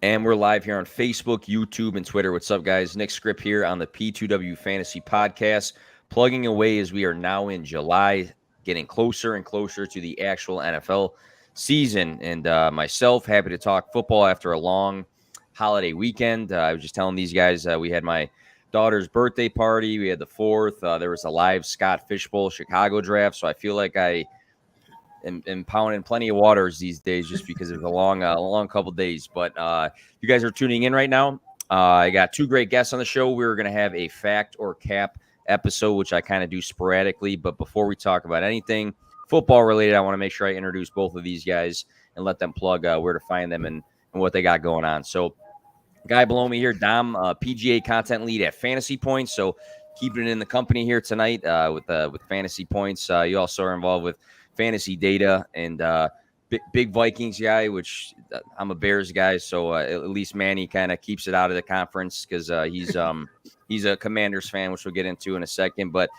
And we're live here on Facebook, YouTube, and Twitter. What's up, guys? Nick Script here on the P2W Fantasy Podcast, plugging away as we are now in July, getting closer and closer to the actual NFL season. And myself, happy to talk football after a long holiday weekend. I was just telling these guys we had my daughter's birthday party. We had the 4th. There was a live Scott Fishbowl Chicago draft. So I feel like I and pounding plenty of waters these days just because it's a long couple days. But you guys are tuning in right now. I got 2 great guests on the show. We're going to have a fact or cap episode, which I kind of do sporadically. But before we talk about anything football related, I want to make sure I introduce both of these guys and let them plug where to find them and what they got going on. So guy below me here, Dom, PGA content lead at Fantasy Points. So keeping it in the company here tonight with Fantasy Points. You also are involved with Fantasy Data and big Vikings guy, which I'm a Bears guy. So at least Manny kind of keeps it out of the conference because he's a Commanders fan, which we'll get into in a second. But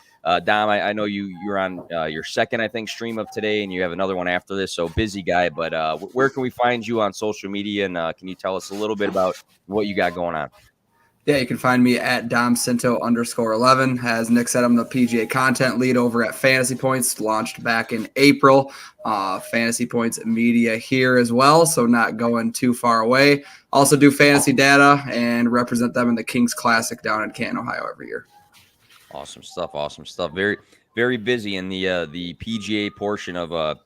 Dom, I know you're on your second, I think, stream of today, and you have another one after this. So busy guy. But where can we find you on social media? And can you tell us a little bit about what you got going on? Yeah, you can find me at DomCinto_11. As Nick said, I'm the PGA content lead over at Fantasy Points, launched back in April. Fantasy Points media here as well, so not going too far away. Also do fantasy data and represent them in the Kings Classic down in Canton, Ohio every year. Awesome stuff. Very, very busy in the PGA portion of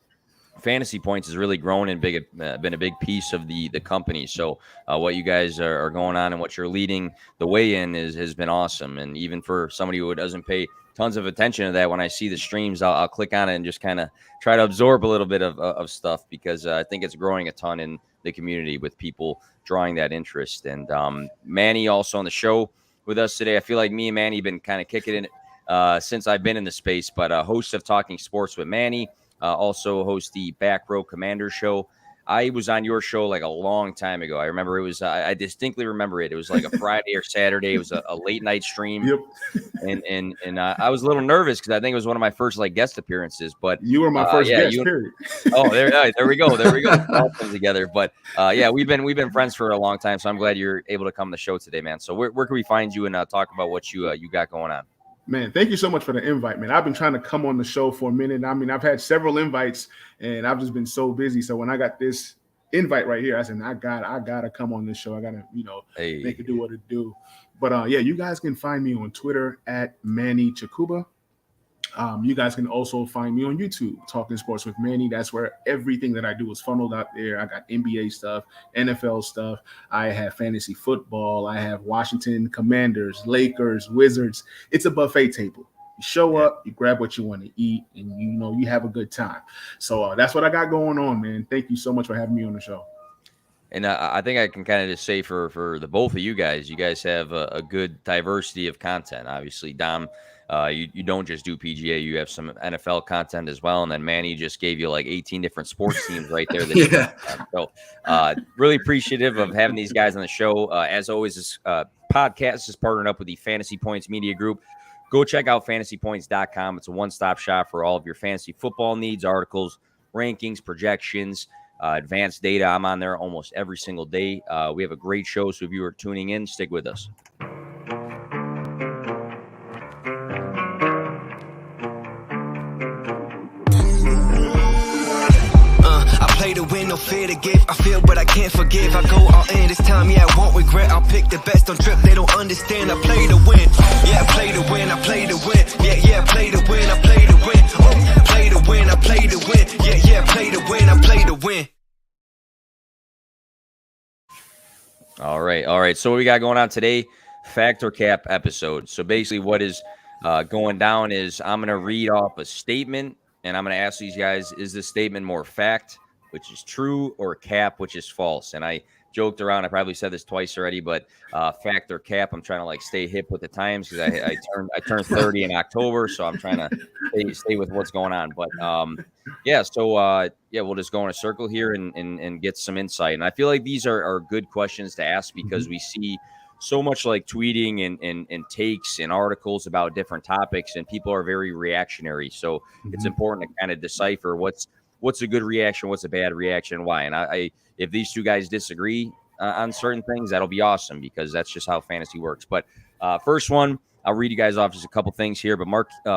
Fantasy Points has really grown and been a big piece of the company. So what you guys are going on and what you're leading the way in has been awesome. And even for somebody who doesn't pay tons of attention to that, when I see the streams, I'll click on it and just kind of try to absorb a little bit of stuff because I think it's growing a ton in the community with people drawing that interest. And Manny also on the show with us today. I feel like me and Manny have been kind of kicking it since I've been in the space, but host of Talking Sports with Manny. Also host the Back Row Commander show. I was on your show like a long time ago. I remember it was, I distinctly remember it. It was like a Friday or Saturday. It was a late night stream. Yep. And I was a little nervous because I think it was one of my first like guest appearances. But you were my first guest, period. Oh, there we go. All come together. But yeah, we've been friends for a long time. So I'm glad you're able to come to the show today, man. So where can we find you and talk about what you got going on? Man, thank you so much for the invite, man. I've been trying to come on the show for a minute. I mean, I've had several invites, and I've just been so busy. So when I got this invite right here, I said, I gotta come on this show. I gotta, make it do what it do. But yeah, you guys can find me on Twitter at Manny Chakuba. You guys can also find me on YouTube, Talking Sports with Manny. That's where everything that I do is funneled out there. I got NBA stuff, NFL stuff. I have fantasy football. I have Washington Commanders, Lakers, Wizards. It's a buffet table. You show up, you grab what you want to eat, and you have a good time. So that's what I got going on, man. Thank you so much for having me on the show. And I think I can kind of just say for the both of you guys have a good diversity of content. Obviously, Dom, you don't just do PGA, you have some NFL content as well. And then Manny just gave you like 18 different sports teams right there. So really appreciative of having these guys on the show. As always, this podcast is partnered up with the Fantasy Points Media Group. Go check out fantasypoints.com. It's a one-stop shop for all of your fantasy football needs, articles, rankings, projections, advanced data. I'm on there almost every single day. We have a great show, so if you are tuning in, stick with us. Play to win, no fear to give. I feel, but I can't forgive. I go all in this time, yeah, I won't regret. I'll pick the best on trip, they don't understand. I play to win, yeah, I play to win, I play to win. Yeah, I play to win, I play to win. Oh, play to win, I play to win. Yeah, play to win, I play to win. All right. So what we got going on today, fact or cap episode. So basically what is going down is I'm going to read off a statement, and I'm going to ask these guys, is this statement more fact, which is true, or cap, which is false? And I joked around. I probably said this twice already, but fact or cap, I'm trying to like stay hip with the times because I turned 30 in October, so I'm trying to stay with what's going on. But we'll just go in a circle here and get some insight. And I feel like these are good questions to ask because we see so much like tweeting and takes and articles about different topics, and people are very reactionary. So it's important to kind of decipher what's a good reaction, what's a bad reaction, why. And I if these two guys disagree, on certain things, that'll be awesome because that's just how fantasy works. But first one, I'll read you guys off just a couple things here. But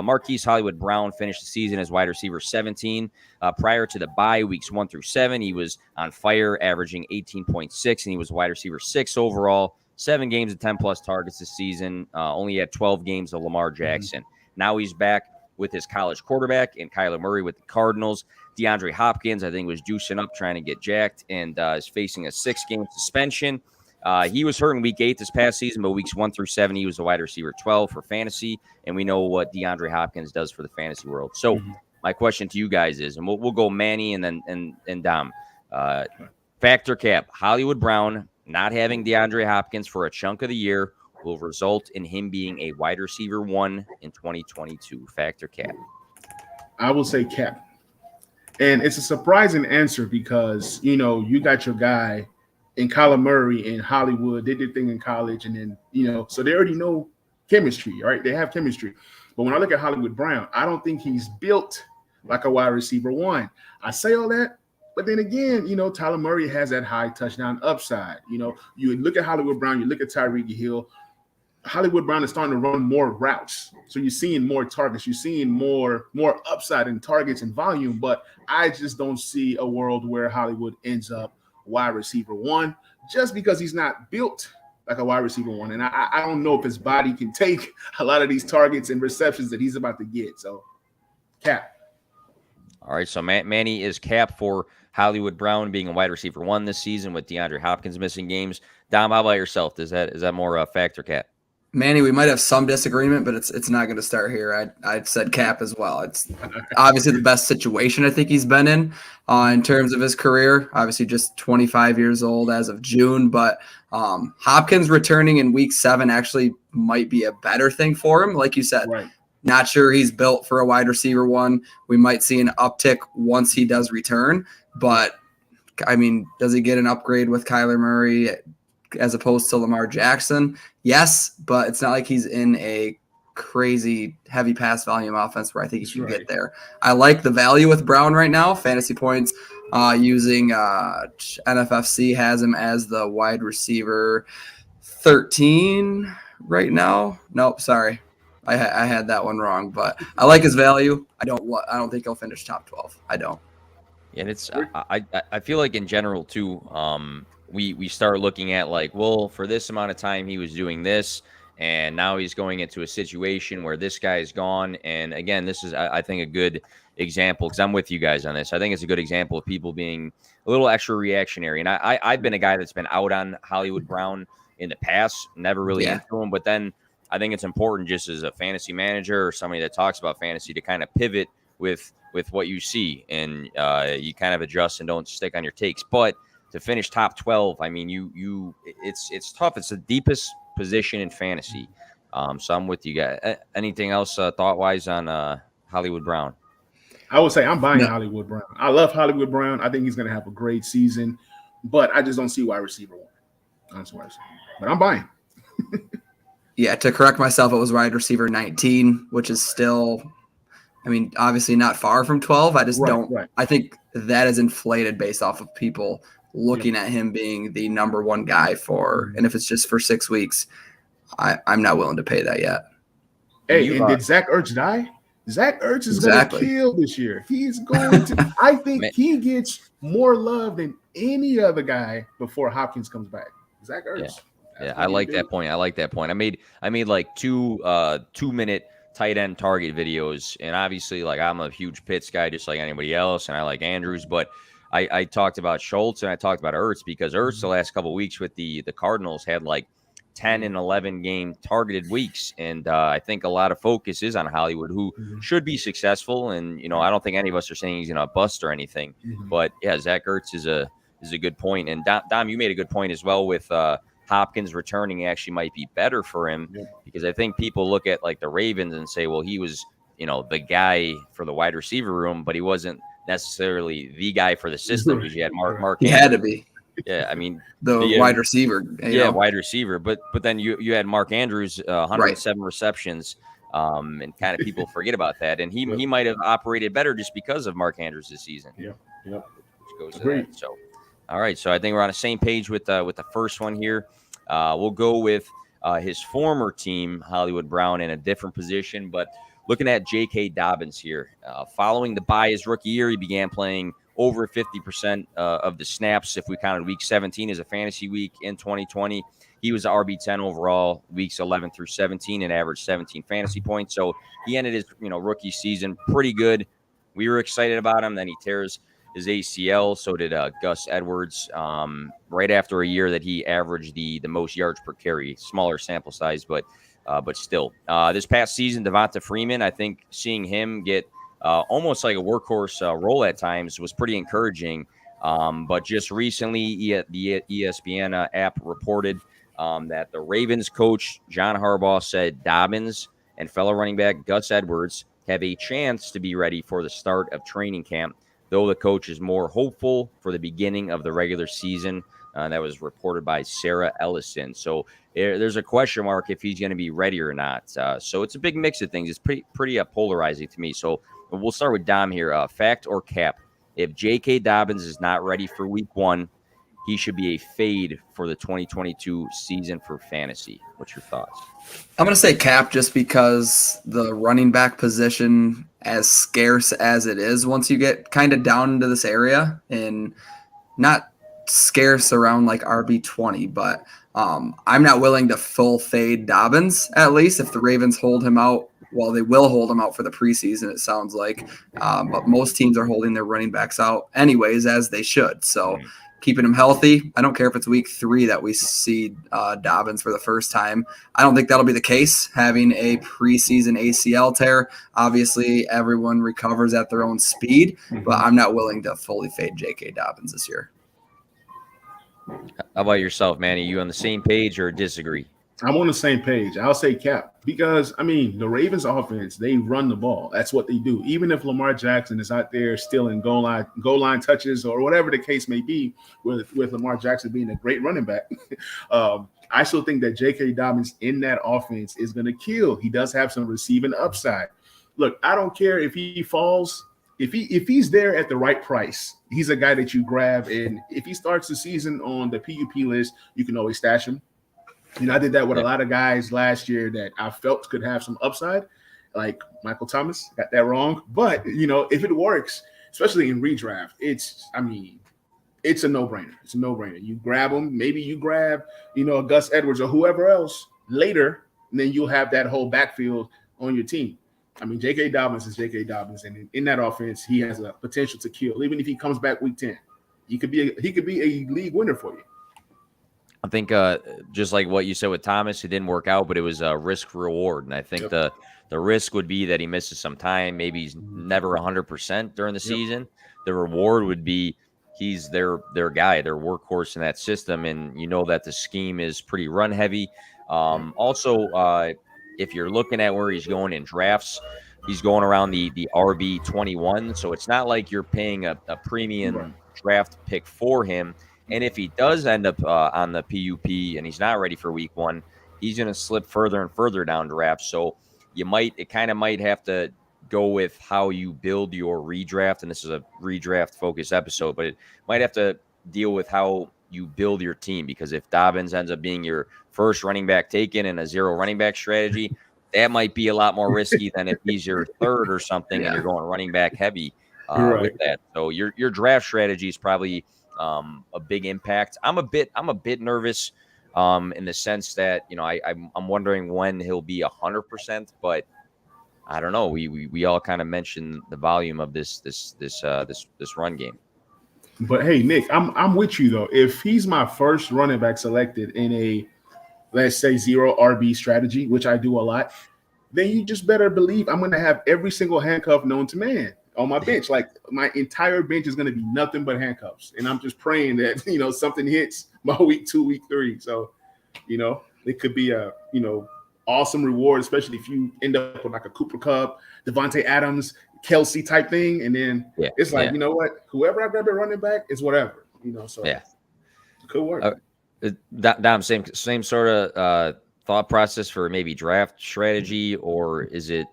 Marquise Hollywood Brown finished the season as wide receiver 17. Prior to the bye, weeks 1 through 7, he was on fire, averaging 18.6, and he was wide receiver 6 overall. 7 games of 10-plus targets this season. Only had 12 games of Lamar Jackson. Now he's back with his college quarterback and Kyler Murray with the Cardinals. DeAndre Hopkins, I think, was juicing up trying to get jacked and is facing a 6-game suspension. He was hurt in week 8 this past season, but weeks 1 through 7, he was a wide receiver 12 for fantasy, and we know what DeAndre Hopkins does for the fantasy world. So my question to you guys is, and we'll go Manny and then Dom. Factor cap, Hollywood Brown not having DeAndre Hopkins for a chunk of the year will result in him being a wide receiver 1 in 2022. Factor cap. I will say cap. And it's a surprising answer because, you got your guy in Kyler Murray in Hollywood. They did thing in college. And then, so they already know chemistry, right? They have chemistry. But when I look at Hollywood Brown, I don't think he's built like a wide receiver 1. I say all that. But then again, Tyler Murray has that high touchdown upside. You look at Hollywood Brown, you look at Tyreek Hill. Hollywood Brown is starting to run more routes. So you're seeing more targets. You're seeing more upside in targets and volume. But I just don't see a world where Hollywood ends up wide receiver 1 just because he's not built like a wide receiver 1. And I don't know if his body can take a lot of these targets and receptions that he's about to get. So, cap. All right, so Manny is cap for Hollywood Brown being a wide receiver 1 this season with DeAndre Hopkins missing games. Dom, how about yourself? Is that more a factor cap? Manny, we might have some disagreement, but it's not going to start here. I said cap as well. It's obviously the best situation I think he's been in terms of his career. Obviously just 25 years old as of June, but Hopkins returning in week 7 actually might be a better thing for him. Like you said, right. Not sure he's built for a wide receiver 1. We might see an uptick once he does return, but I mean, does he get an upgrade with Kyler Murray as opposed to Lamar Jackson? Yes, but it's not like he's in a crazy heavy pass volume offense where I think he can get there. I like the value with Brown right now. Fantasy points using NFFC has him as the wide receiver 13 right now. Nope, sorry. I had that one wrong, but I like his value. I don't think he'll finish top 12. I don't. And it's I feel like in general too, we start looking at like, well, for this amount of time he was doing this, and now he's going into a situation where this guy is gone. And again, this is I think a good example because I'm with you guys on this. I think it's a good example of people being a little extra reactionary. And I've been a guy that's been out on Hollywood Brown in the past, never really into him, but then I think it's important just as a fantasy manager or somebody that talks about fantasy to kind of pivot with what you see, and you kind of adjust and don't stick on your takes. But to finish top 12, I mean, it's tough. It's the deepest position in fantasy. So I'm with you guys. Anything else thought-wise on Hollywood Brown? I would say I'm buying Hollywood Brown. I love Hollywood Brown. I think he's going to have a great season, but I just don't see wide receiver 1. That's what I say. But I'm buying. Yeah, to correct myself, it was wide receiver 19, which is still, I mean, obviously not far from 12. I just don't. Right. I think that is inflated based off of people looking at him being the number 1 guy for, and if it's just for 6 weeks, I'm not willing to pay that yet. Hey, and did Zach Ertz die? Zach Ertz is going to kill this year. He's going to. I think he gets more love than any other guy before Hopkins comes back. Zach Ertz. Yeah, I like that point. I made like 2-minute tight end target videos, and obviously, like, I'm a huge Pitts guy, just like anybody else, and I like Andrews, but I talked about Schultz and I talked about Ertz because Ertz the last couple of weeks with the Cardinals had like 10 and 11 game targeted weeks, and I think a lot of focus is on Hollywood, who should be successful, and I don't think any of us are saying he's gonna bust or anything, but yeah, Zach Ertz is a good point, and Dom, you made a good point as well with Hopkins returning actually might be better for him because I think people look at like the Ravens and say, well, he was, the guy for the wide receiver room, but he wasn't necessarily the guy for the system because you had Mark. He had to be. Yeah, I mean the wide receiver. Wide receiver. But then you had Mark Andrews, 107 receptions, and kind of people forget about that. And he might have operated better just because of Mark Andrews this season. Yeah. Which goes to that. So All right, so I think we're on the same page with the first one here. We'll go with his former team, Hollywood Brown, in a different position, but looking at J.K. Dobbins here. Following the bye his rookie year, he began playing over 50% of the snaps. If we counted week 17 as a fantasy week in 2020, he was RB10 overall weeks 11 through 17 and averaged 17 fantasy points. So he ended his rookie season pretty good. We were excited about him. Then he tears his ACL. So did Gus Edwards. Right after a year that he averaged the most yards per carry, smaller sample size, but still. This past season, Devonta Freeman, I think seeing him get almost like a workhorse role at times was pretty encouraging. But just recently, the ESPN app reported that the Ravens coach, John Harbaugh, said Dobbins and fellow running back Gus Edwards have a chance to be ready for the start of training camp, though the coach is more hopeful for the beginning of the regular season. That was reported by Sarah Ellison. So there's a question mark if he's going to be ready or not. So it's a big mix of things. It's pretty polarizing to me. So we'll start with Dom here. Fact or cap? If J.K. Dobbins is not ready for week 1, he should be a fade for the 2022 season for fantasy. What's your thoughts? I'm going to say cap just because the running back position, as scarce as it is, once you get kind of down into this area, and not scarce around like RB20, but I'm not willing to full fade Dobbins, at least if the Ravens hold him out. Well, they will hold him out for the preseason, it sounds like. But most teams are holding their running backs out anyways, as they should. So keeping him healthy. I don't care if it's week 3 that we see Dobbins for the first time. I don't think that'll be the case, having a preseason ACL tear. Obviously, everyone recovers at their own speed, but I'm not willing to fully fade J.K. Dobbins this year. How about yourself, Manny? You on the same page or disagree? I'm on the same page. I'll say cap because, the Ravens offense, they run the ball. That's what they do. Even if Lamar Jackson is out there stealing goal line touches or whatever the case may be, with Lamar Jackson being a great running back, I still think that J.K. Dobbins in that offense is going to kill. He does have some receiving upside. Look, I don't care if he falls. If he's there at the right price, he's a guy that you grab. And if he starts the season on the PUP list, you can always stash him. I did that with a lot of guys last year that I felt could have some upside, like Michael Thomas. Got that wrong. But, if it works, especially in redraft, it's a no-brainer. It's a no-brainer. You grab him. Maybe you grab, a Gus Edwards or whoever else later, and then you'll have that whole backfield on your team. J.K. Dobbins is J.K. Dobbins, and in that offense, he has a potential to kill. Even if he comes back week 10, he could be a league winner for you. I think just like what you said with Thomas, it didn't work out, but it was a risk reward, and I think the risk would be that he misses some time. Maybe he's never 100% during the season. The reward would be he's their guy, their workhorse in that system, and that the scheme is pretty run heavy. Also, if you're looking at where he's going in drafts, he's going around the RB 21. So it's not like you're paying a premium draft pick for him. And if he does end up on the PUP and he's not ready for week 1, he's going to slip further and further down drafts. So it kind of might have to go with how you build your redraft. And this is a redraft focused episode, but it might have to deal with how you build your team, because if Dobbins ends up being your first running back taken in a 0 running back strategy, that might be a lot more risky than if he's your third or something and you're going running back heavy with that. So your draft strategy is probably a big impact. I'm a bit nervous in the sense that I'm wondering when he'll be 100%, but I don't know. We all kind of mentioned the volume of this run game. But hey, Nick, I'm with you though. If he's my first running back selected in a, let's say, 0 RB strategy, which I do a lot, then you just better believe I'm going to have every single handcuff known to man on my bench. Like my entire bench is going to be nothing but handcuffs, and I'm just praying that something hits by week 2, week 3. So it could be a awesome reward, especially if you end up with like a Cooper Kupp, Devontae Adams, Kelsey type thing, and then it's like you know what, whoever I grab at running back is whatever. So it could work. Dom, same sort of thought process for maybe draft strategy, or is it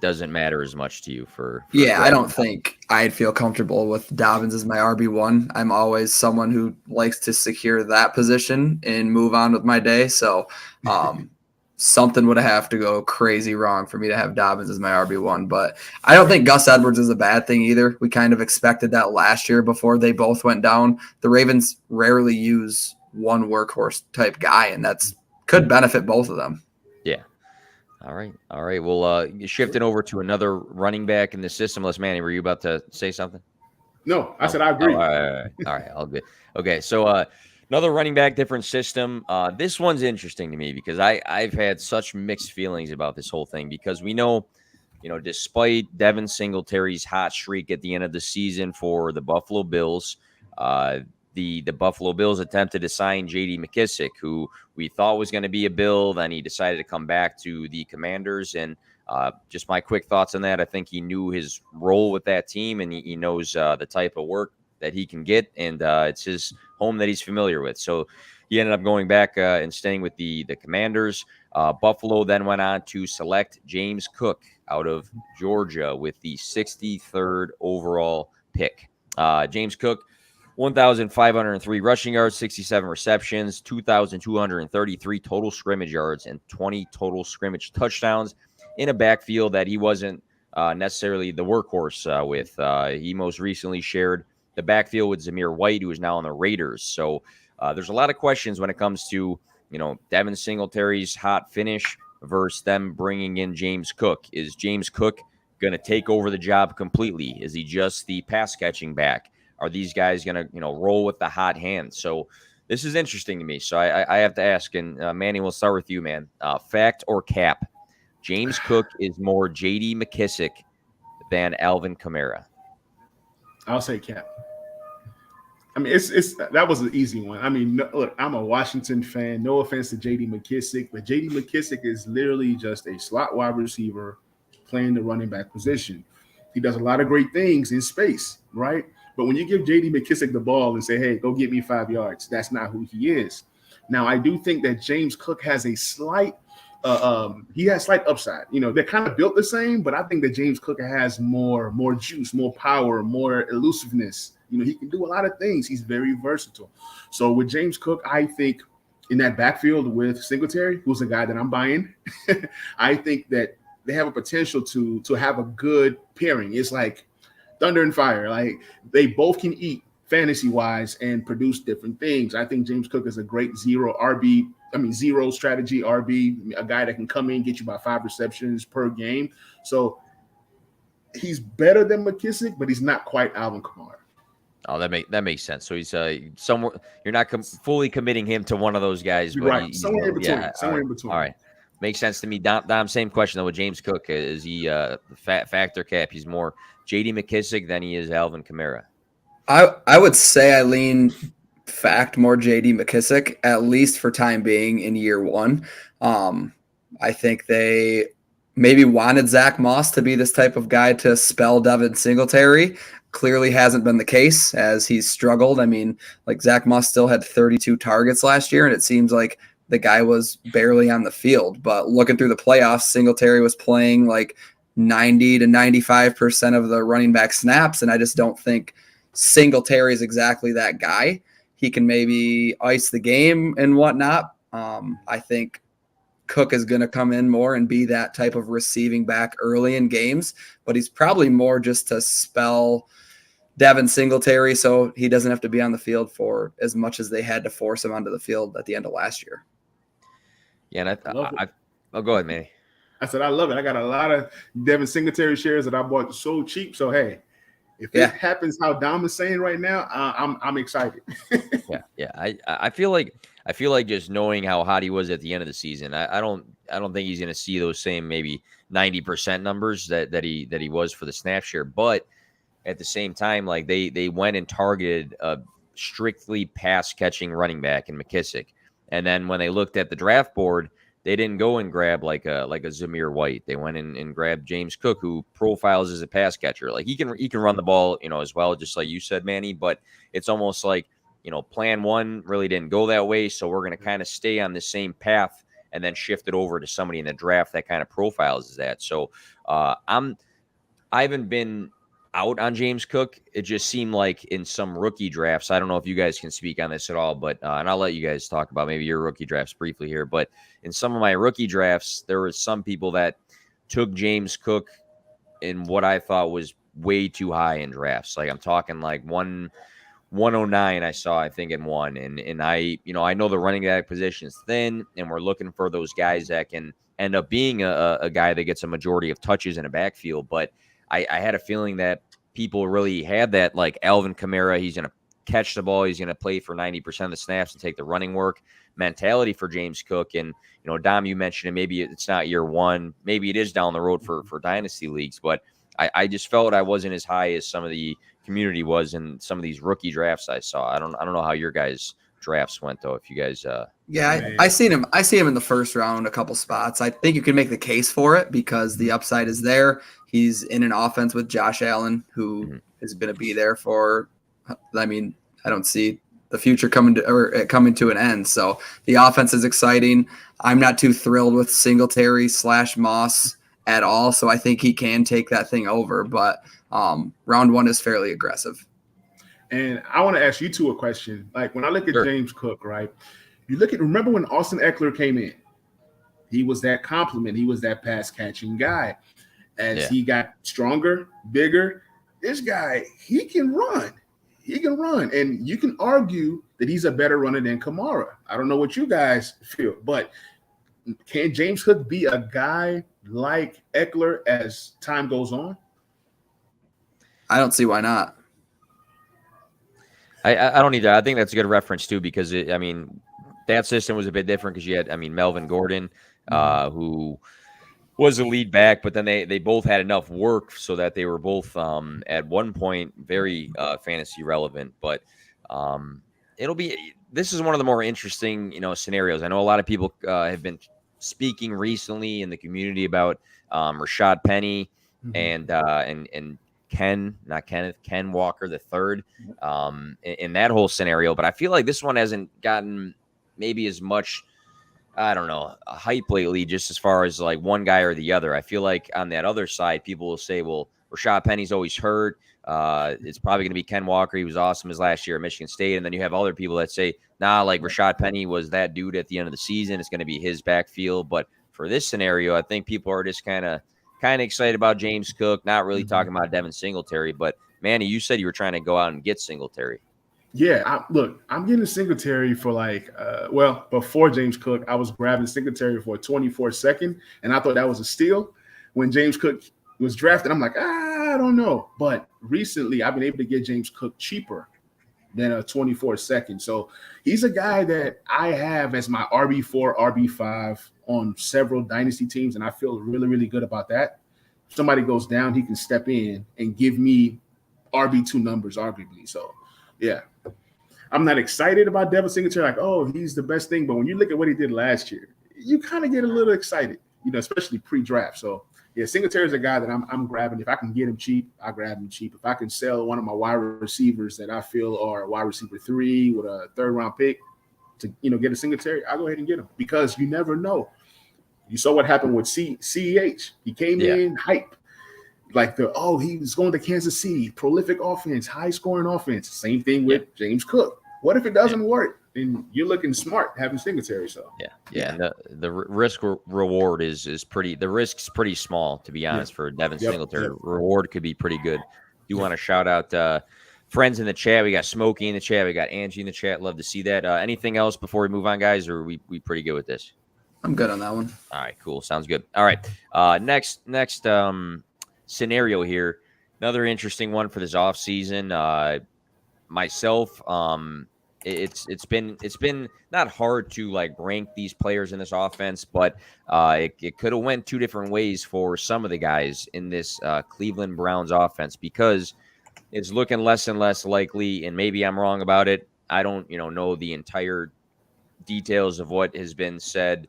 doesn't matter as much to you for Yeah, I don't think I'd feel comfortable with Dobbins as my RB1. I'm always someone who likes to secure that position and move on with my day. So something would have to go crazy wrong for me to have Dobbins as my RB1. But I don't think Gus Edwards is a bad thing either. We kind of expected that last year before they both went down. The Ravens rarely use one workhorse type guy, and that's could benefit both of them. Yeah. All right. Well, shifting over to another running back in the system. Manny, were you about to say something? No, I said I agree. All right. All good. Okay. So another running back, different system. This one's interesting to me because I've had such mixed feelings about this whole thing because we know, despite Devin Singletary's hot streak at the end of the season for the Buffalo Bills, the Buffalo Bills attempted to sign J.D. McKissic, who we thought was going to be a Bill. Then he decided to come back to the Commanders. And just my quick thoughts on that. I think he knew his role with that team, and he knows the type of work that he can get. And it's his home that he's familiar with. So he ended up going back and staying with the Commanders. Buffalo then went on to select James Cook out of Georgia with the 63rd overall pick. James Cook, 1,503 rushing yards, 67 receptions, 2,233 total scrimmage yards, and 20 total scrimmage touchdowns in a backfield that he wasn't necessarily the workhorse with. He most recently shared the backfield with Zamir White, who is now on the Raiders. So there's a lot of questions when it comes to, Devin Singletary's hot finish versus them bringing in James Cook. Is James Cook going to take over the job completely? Is he just the pass catching back? Are these guys going to, roll with the hot hand? So this is interesting to me. So I have to ask, and Manny, we'll start with you, man. Fact or cap? James Cook is more J.D. McKissic than Alvin Kamara. I'll say cap. I mean, that was an easy one. I mean, look, I'm a Washington fan. No offense to J.D. McKissic, but J.D. McKissic is literally just a slot wide receiver playing the running back position. He does a lot of great things in space, right? But when you give J.D. McKissic the ball and say, hey, go get me 5 yards, that's not who he is. Now, I do think that James Cook has a slight slight upside. They're kind of built the same, but I think that James Cook has more juice, more power, more elusiveness. He can do a lot of things. He's very versatile. So with James Cook, I think in that backfield with Singletary, who's a guy that I'm buying, I think that they have a potential to have a good pairing. It's like thunder and fire. Like they both can eat fantasy-wise and produce different things. I think James Cook is a great zero strategy RB, a guy that can come in, get you about 5 receptions per game. So he's better than McKissic, but he's not quite Alvin Kamara. Oh, that makes sense. So he's somewhere. You're not fully committing him to one of those guys, but right. Somewhere in between. Somewhere in between. All right. Makes sense to me. Dom, same question though with James Cook. Is he factor cap? He's more J.D. McKissic than he is Alvin Kamara. I would say I lean fact more J.D. McKissic, at least for time being in year one. I think they maybe wanted Zach Moss to be this type of guy to spell Devin Singletary. Clearly hasn't been the case as he's struggled. I mean, like Zach Moss still had 32 targets last year, and it seems like the guy was barely on the field. But looking through the playoffs, Singletary was playing like 90 to 95% of the running back snaps, and I just don't think Singletary is exactly that guy. He can maybe ice the game and whatnot. I think Cook is going to come in more and be that type of receiving back early in games, but he's probably more just to spell Devin Singletary so he doesn't have to be on the field for as much as they had to force him onto the field at the end of last year. Yeah, and go ahead, Manny. I said I love it. I got a lot of Devin Singletary shares that I bought so cheap. So hey, if it happens how Dom is saying right now, I'm excited. Yeah. I feel like just knowing how hot he was at the end of the season, I don't think he's going to see those same maybe 90% numbers that he was for the snap share. But at the same time, like they went and targeted a strictly pass catching running back in McKissic, and then when they looked at the draft board, they didn't go and grab like a Zamir White. They went in and grabbed James Cook, who profiles as a pass catcher. Like he can run the ball, as well, just like you said, Manny. But it's almost like plan one really didn't go that way, so we're going to kind of stay on the same path and then shift it over to somebody in the draft that kind of profiles as that. So I haven't been out on James Cook. It just seemed like in some rookie drafts, I don't know if you guys can speak on this at all, but and I'll let you guys talk about maybe your rookie drafts briefly here. But in some of my rookie drafts, there were some people that took James Cook in what I thought was way too high in drafts. Like I'm talking like 109 I saw, I think, in one. And I know the running back position is thin, and we're looking for those guys that can end up being a guy that gets a majority of touches in a backfield. But I had a feeling that people really had that, like Alvin Kamara, he's going to catch the ball, he's going to play for 90% of the snaps and take the running work mentality for James Cook. And, Dom, you mentioned it, maybe it's not year one, maybe it is down the road for dynasty leagues, but I just felt I wasn't as high as some of the community was in some of these rookie drafts I saw. I don't know how your guys' drafts went though. If you guys, I see him in the first round, a couple spots. I think you can make the case for it because the upside is there. He's in an offense with Josh Allen, who is going to be there for. I mean, I don't see the future coming to an end. So the offense is exciting. I'm not too thrilled with Singletary / Moss at all. So I think he can take that thing over. But round one is fairly aggressive. And I want to ask you two a question. Like when I look at James Cook, right? Remember when Austin Eckler came in? He was that compliment. He was that pass catching guy. As he got stronger, bigger, this guy, he can run. He can run. And you can argue that he's a better runner than Kamara. I don't know what you guys feel, but can James Cook be a guy like Eckler as time goes on? I don't see why not. I don't either. I think that's a good reference too, because that system was a bit different because you had, Melvin Gordon, who was a lead back, but then they both had enough work so that they were both at one point very fantasy relevant. But this is one of the more interesting scenarios. I know a lot of people have been speaking recently in the community about Rashad Penny and Ken Walker the third in that whole scenario. But I feel like this one hasn't gotten maybe as much, I don't know, a hype lately, just as far as like one guy or the other. I feel like on that other side, people will say, well, Rashad Penny's always hurt. It's probably going to be Ken Walker. He was awesome his last year at Michigan State. And then you have other people that say, nah, like Rashad Penny was that dude at the end of the season. It's going to be his backfield. But for this scenario, I think people are just kind of excited about James Cook, not really talking about Devin Singletary. But Manny, you said you were trying to go out and get Singletary. Yeah, I'm getting Singletary for before James Cook, I was grabbing Singletary for a 24-second, and I thought that was a steal. When James Cook was drafted, I'm like, I don't know. But recently, I've been able to get James Cook cheaper than a 24-second. So he's a guy that I have as my RB4, RB5 on several dynasty teams, and I feel really, really good about that. If somebody goes down, he can step in and give me RB2 numbers, arguably. So, yeah. I'm not excited about Devin Singletary, like, oh, he's the best thing. But when you look at what he did last year, you kind of get a little excited, especially pre-draft. So, yeah, Singletary is a guy that I'm grabbing. If I can get him cheap, I grab him cheap. If I can sell one of my wide receivers that I feel are wide receiver 3 with a third-round pick to, get a Singletary, I'll go ahead and get him because you never know. You saw what happened with CEH. He came in hype. Like he was going to Kansas City, prolific offense, high scoring offense. Same thing with James Cook. What if it doesn't work? And you're looking smart having Singletary. So And the risk reward is pretty. The risk's pretty small, to be honest, for Devin Singletary. Reward could be pretty good. You want to shout out friends in the chat? We got Smokey in the chat. We got Angie in the chat. Love to see that. Anything else before we move on, guys? Or are we pretty good with this? I'm good on that one. All right, cool. Sounds good. All right. Next scenario here, another interesting one for this offseason. Myself, it's been not hard to like rank these players in this offense, but it could have went two different ways for some of the guys in this Cleveland Browns offense because it's looking less and less likely, and maybe I'm wrong about it. I don't know the entire details of what has been said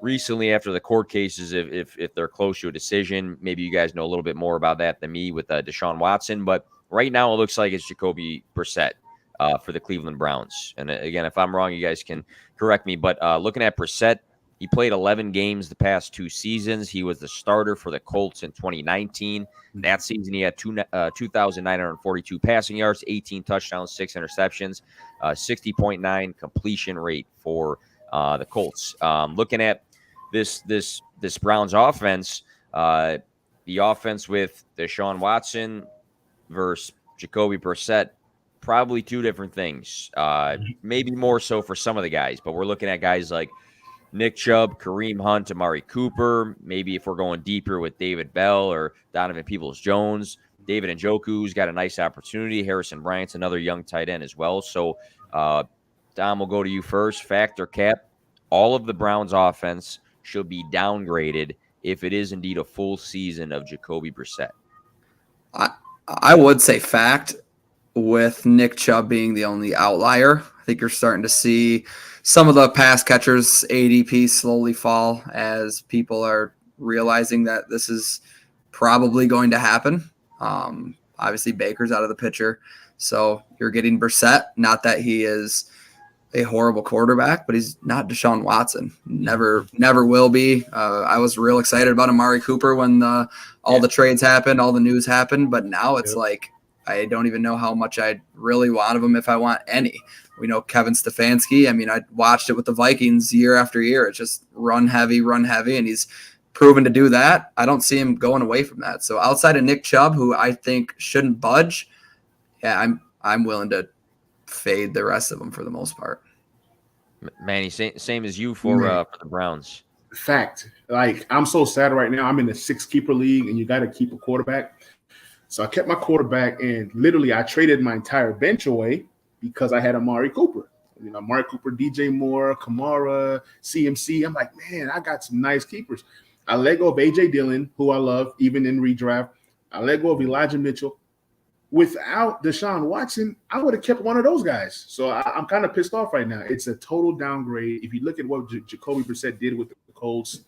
recently after the court cases, if they're close to a decision. Maybe you guys know a little bit more about that than me with Deshaun Watson. But right now it looks like it's Jacoby Brissett for the Cleveland Browns. And again, if I'm wrong, you guys can correct me. But looking at Brissett He played 11 games the past 2 seasons. He was the starter for the Colts in 2019. That season, he had 2,942 passing yards, 18 touchdowns, 6 interceptions, 60.9 completion rate for the Colts. Looking at this Browns offense, the offense with Deshaun Watson versus Jacoby Brissett, probably two different things. Maybe more so for some of the guys, but we're looking at guys like Nick Chubb, Kareem Hunt, Amari Cooper. Maybe if we're going deeper with David Bell or Donovan Peoples-Jones, David Njoku's got a nice opportunity. Harrison Bryant's another young tight end as well. So, Dom, we'll go to you first. Fact or cap, all of the Browns' offense should be downgraded if it is indeed a full season of Jacoby Brissett. I would say fact, with Nick Chubb being the only outlier. I think you're starting to see some of the pass catchers' ADP slowly fall as people are realizing that this is probably going to happen. Obviously, Baker's out of the picture. So you're getting Brissett. Not that he is a horrible quarterback, but he's not Deshaun Watson. Never will be. I was real excited about Amari Cooper when all the trades happened, all the news happened. But now it's like I don't even know how much I really want of him, if I want any. We know Kevin Stefanski. I mean, I watched it with the Vikings year after year. It's just run heavy, and he's proven to do that. I don't see him going away from that. So outside of Nick Chubb, who I think shouldn't budge, I'm willing to fade the rest of them for the most part. Manny, same as you for the Browns. Fact. Like, I'm so sad right now. I'm in a 6-keeper league, and you got to keep a quarterback. So I kept my quarterback, and literally I traded my entire bench away because I had Amari Cooper. You know, Amari Cooper, DJ Moore, Kamara, CMC. I'm like, man, I got some nice keepers. I let go of A.J. Dillon, who I love, even in redraft. I let go of Elijah Mitchell. Without Deshaun Watson, I would have kept one of those guys. So I'm kind of pissed off right now. It's a total downgrade. If you look at what Jacoby Brissett did with the Colts,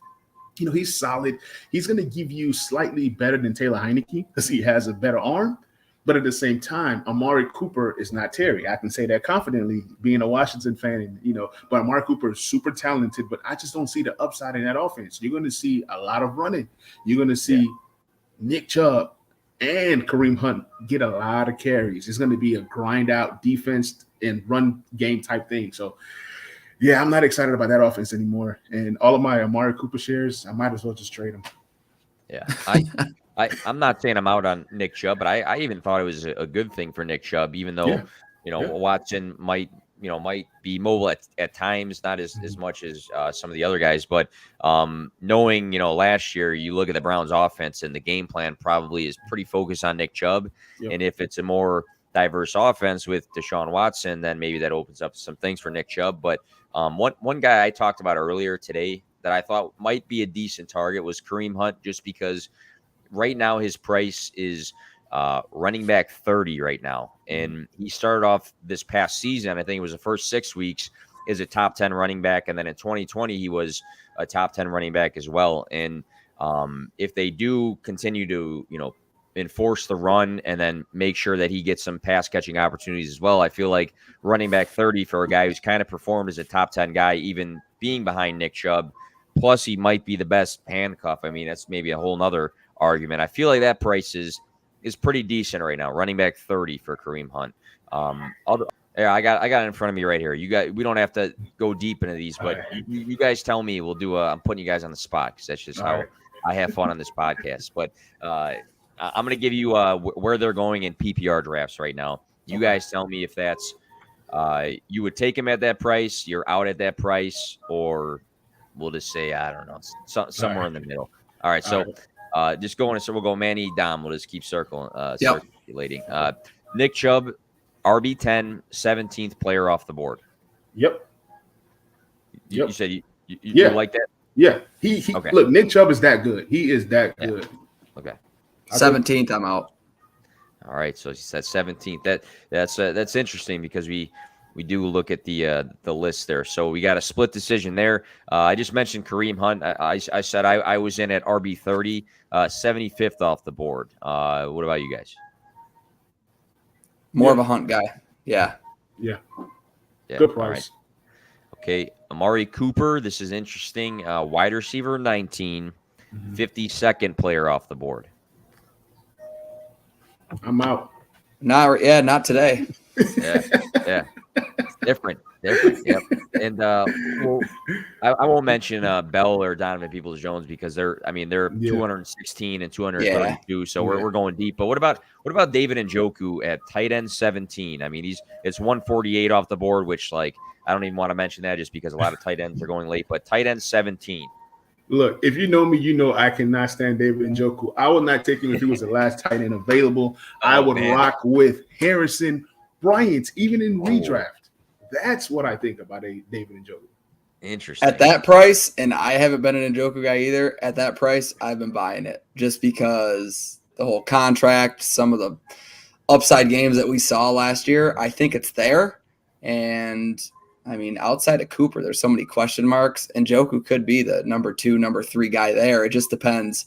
you know, he's solid. He's going to give you slightly better than Taylor Heineke because he has a better arm. But at the same time, Amari Cooper is not Terry. I can say that confidently, being a Washington fan. And, you know, but Amari Cooper is super talented, but I just don't see the upside in that offense. You're going to see a lot of running. You're going to see Nick Chubb and Kareem Hunt get a lot of carries. It's going to be a grind-out defense and run game type thing. So, yeah, I'm not excited about that offense anymore. And all of my Amari Cooper shares, I might as well just trade them. Yeah, I'm not saying I'm out on Nick Chubb, but I even thought it was a good thing for Nick Chubb, even though Watson might be mobile at times, not as much as some of the other guys. But knowing, last year you look at the Browns offense and the game plan probably is pretty focused on Nick Chubb. Yep. And if it's a more diverse offense with Deshaun Watson, then maybe that opens up some things for Nick Chubb. But one guy I talked about earlier today that I thought might be a decent target was Kareem Hunt, just because right now his price is running back 30 right now. And he started off this past season, I think it was the first 6 weeks, as a top 10 running back. And then in 2020, he was a top 10 running back as well. And if they do continue to, enforce the run and then make sure that he gets some pass catching opportunities as well, I feel like running back 30 for a guy who's kind of performed as a top 10 guy, even being behind Nick Chubb, plus he might be the best handcuff. I mean, that's maybe a whole nother argument. I feel like that price is pretty decent right now. Running back 30 for Kareem Hunt. I got it in front of me right here. We don't have to go deep into these, but you guys tell me. We'll do I'm putting you guys on the spot because that's just how I have fun on this podcast. But I'm going to give you where they're going in PPR drafts right now. You guys tell me if that's you would take him at that price, you're out at that price, or we'll just say, I don't know, somewhere in the middle. All right, so just going, so we'll go Manny, Dom. We'll just keep circulating. Nick Chubb, RB10, 17th player off the board. Yep. You said you like that? Yeah. He okay. Look, Nick Chubb is that good. He is that good. Okay. 17th, I'm out. All right, so he said 17th. That's interesting because we do look at the list there. So we got a split decision there. I just mentioned Kareem Hunt. I said I was in at RB30, 75th off the board. What about you guys? More of a Hunt guy. Yeah. Good price. Okay, Amari Cooper. This is interesting. Wide receiver 19, 52nd player off the board. I'm out. Not today. Yeah. Different. Yep. And well, I won't mention Bell or Donovan Peoples-Jones because they're 216 and 232. So we're going deep. But what about David Njoku at tight end 17? I mean, it's 148 off the board, which I don't even want to mention that just because a lot of tight ends are going late. But tight end 17. Look, if you know me, you know I cannot stand David Njoku. I would not take him if he was the last tight end available. I would rock with Harrison Bryant, even in redraft. That's what I think about David Njoku. Interesting. At that price, and I haven't been an Njoku guy either, at that price, I've been buying it just because the whole contract, some of the upside games that we saw last year, I think it's there. And, I mean, outside of Cooper, there's so many question marks. Njoku could be the number 2, number 3 guy there. It just depends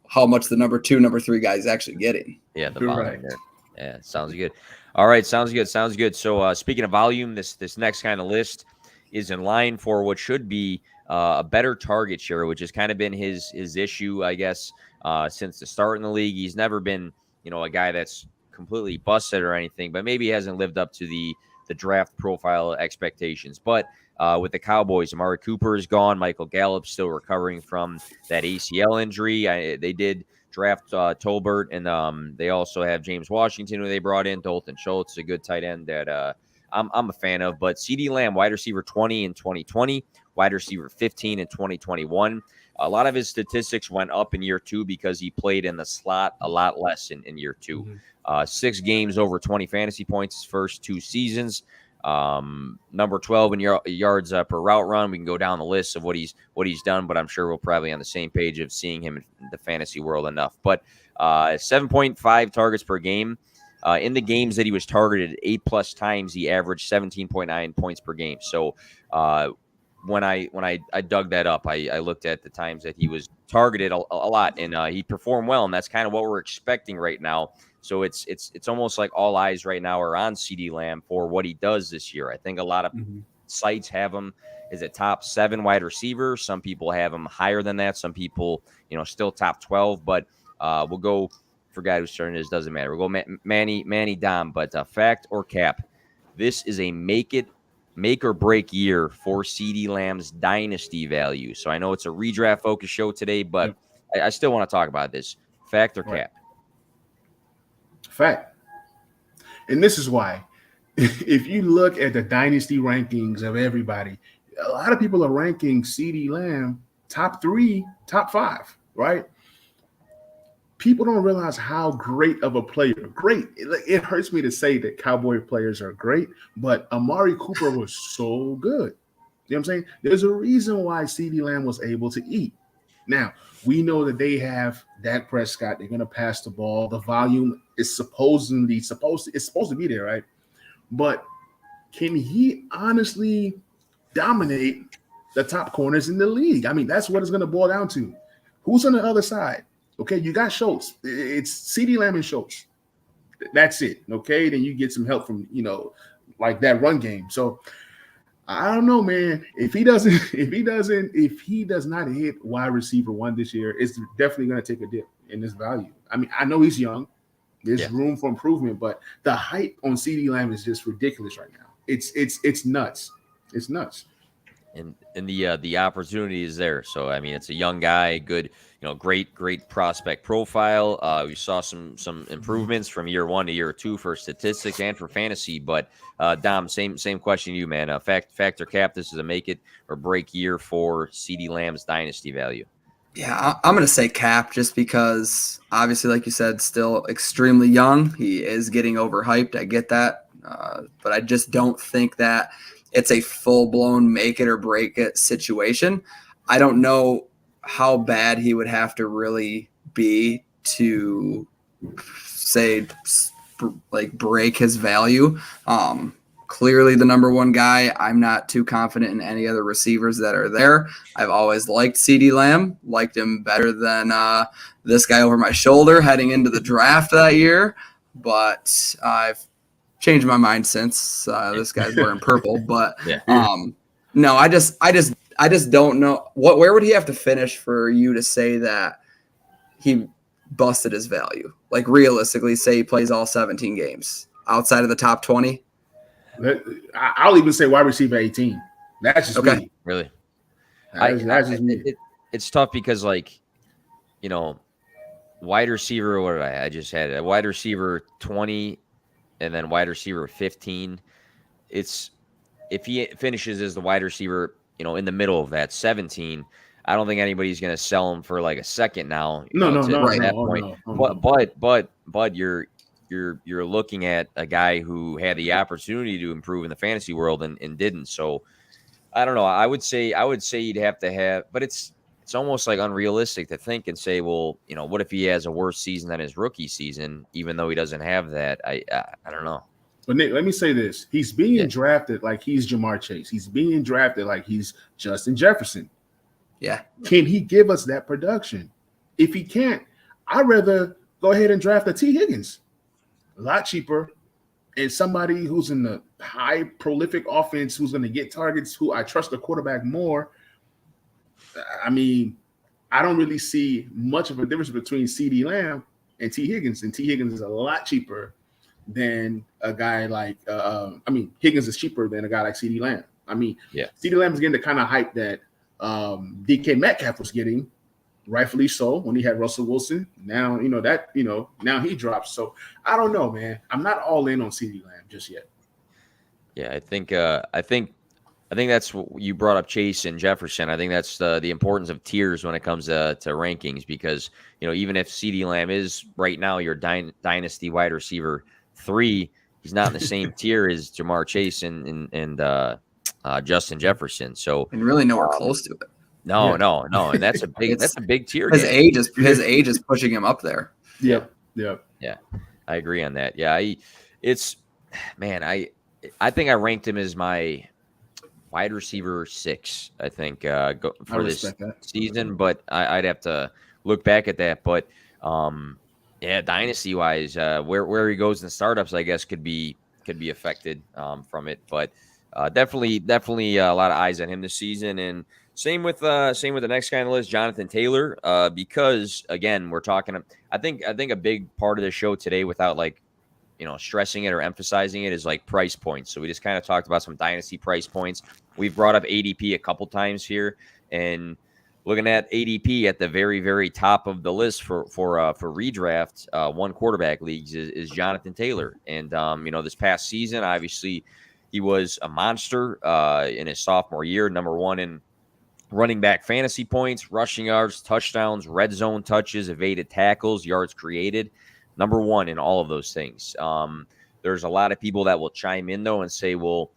how much the number 2, number 3 guy is actually getting. Yeah, the volume there. Yeah, sounds good. All right, sounds good. So speaking of volume, this next kind of list is in line for what should be a better target share, which has kind of been his issue, I guess, since the start in the league. He's never been, a guy that's completely busted or anything, but maybe he hasn't lived up to the draft profile expectations. But with the Cowboys, Amari Cooper is gone. Michael Gallup's still recovering from that ACL injury. They did draft Tolbert, and they also have James Washington, who they brought in. Dalton Schultz, a good tight end that I'm a fan of. But CeeDee Lamb, wide receiver 20 in 2020, wide receiver 15 in 2021. A lot of his statistics went up in year 2 because he played in the slot a lot less in year 2. 6 games over 20 fantasy points his first 2 seasons. Number 12 in yards per route run. We can go down the list of what he's done, but I'm sure we'll probably on the same page of seeing him in the fantasy world enough. But 7.5 targets per game. In the games that he was targeted 8+ times, he averaged 17.9 points per game. So when I dug that up, I looked at the times that he was targeted a lot, and he performed well, and that's kind of what we're expecting right now. So it's almost like all eyes right now are on CeeDee Lamb for what he does this year. I think a lot of sites have him as a top 7 wide receiver. Some people have him higher than that. Some people, still top 12. But we'll go for guy who's starting this. Doesn't matter. We'll go Manny, Dom. But fact or cap, this is a make or break year for CeeDee Lamb's dynasty value. So I know it's a redraft focus show today, but I still want to talk about this. Fact or cap? Fact. And this is why, if you look at the dynasty rankings of everybody, a lot of people are ranking CeeDee Lamb top 3, top 5, right? People don't realize how great of a player. Great. It hurts me to say that Cowboy players are great, but Amari Cooper was so good. You know what I'm saying? There's a reason why CeeDee Lamb was able to eat. Now, we know that they have Dak Prescott. They're going to pass the ball. The volume is supposed to be there, right? But can he honestly dominate the top corners in the league? I mean, that's what it's going to boil down to. Who's on the other side? Okay, you got Schultz. It's CeeDee Lamb and Schultz. That's it. Okay, then you get some help from, like that run game. So I don't know, man. If he does not hit wide receiver 1 this year, it's definitely going to take a dip in this value. I mean, I know he's young. There's room for improvement, but the hype on CeeDee Lamb is just ridiculous right now. It's nuts. It's nuts. And the opportunity is there. So I mean, it's a young guy, good, great prospect profile. We saw some improvements from year 1 to year 2 for statistics and for fantasy. But Dom, same question to you, man. Fact or cap, this is a make it or break year for CeeDee Lamb's dynasty value. Yeah, I'm going to say cap just because, obviously, like you said, still extremely young. He is getting overhyped. I get that. But I just don't think that it's a full-blown make it or break it situation. I don't know how bad he would have to really be to, say, like break his value. Clearly the number 1 guy. I'm not too confident in any other receivers that are there. I've always liked CeeDee Lamb, liked him better than this guy over my shoulder heading into the draft that year. But I've changed my mind since this guy's wearing purple. But No, I just don't know where would he have to finish for you to say that he busted his value? Like realistically, say he plays all 17 games outside of the top 20. I'll even say wide receiver 18. That's just me. Really. That's just me. It's tough because, like, you know, wide receiver. What did I just had a wide receiver 20, and then wide receiver 15. It's if he finishes as the wide receiver, in the middle of that 17. I don't think anybody's going to sell him for like a second now. No, at that no, point. no. But you're looking at a guy who had the opportunity to improve in the fantasy world and didn't. So I don't know. I would say you'd have to have, but it's almost like unrealistic to think and say, well, what if he has a worse season than his rookie season, even though he doesn't have that? I don't know. But Nick, let me say this: he's being drafted like he's Jamar Chase. He's being drafted like he's Justin Jefferson. Yeah. Can he give us that production? If he can't, I'd rather go ahead and draft a T. Higgins. A lot cheaper, and somebody who's in the high prolific offense, who's going to get targets, who I trust the quarterback more. I mean, I don't really see much of a difference between CeeDee Lamb and T. Higgins, and T. Higgins is a lot cheaper than a guy like Higgins is cheaper than a guy like CeeDee Lamb. CeeDee Lamb is getting the kind of hype that DK Metcalf was getting, rightfully so, when he had Russell Wilson. Now, now he drops. So I don't know, man. I'm not all in on CeeDee Lamb just yet. Yeah, I think that's what you brought up, Chase and Jefferson. I think that's the importance of tiers when it comes to rankings, because even if CeeDee Lamb is right now your dynasty wide receiver 3, he's not in the same tier as Jamar Chase and Justin Jefferson. So and really nowhere close to it. No, and that's a big tier. His age is pushing him up there. Yep. Yeah, I agree on that. Yeah, I think I ranked him as my wide receiver 6. I think for this season, but I'd have to look back at that. But dynasty wise, where he goes in startups, I guess could be affected from it. But definitely a lot of eyes on him this season. And same with the next guy on the list, Jonathan Taylor, because again, we're talking. I think a big part of the show today, without stressing it or emphasizing it, is like price points. So we just kind of talked about some dynasty price points. We've brought up ADP a couple times here, and looking at ADP at the very, very top of the list for redraft one quarterback leagues is Jonathan Taylor. And this past season, obviously, he was a monster in his sophomore year, number 1 in running back fantasy points, rushing yards, touchdowns, red zone touches, evaded tackles, yards created. Number 1 in all of those things. There's a lot of people that will chime in, though, and say, well,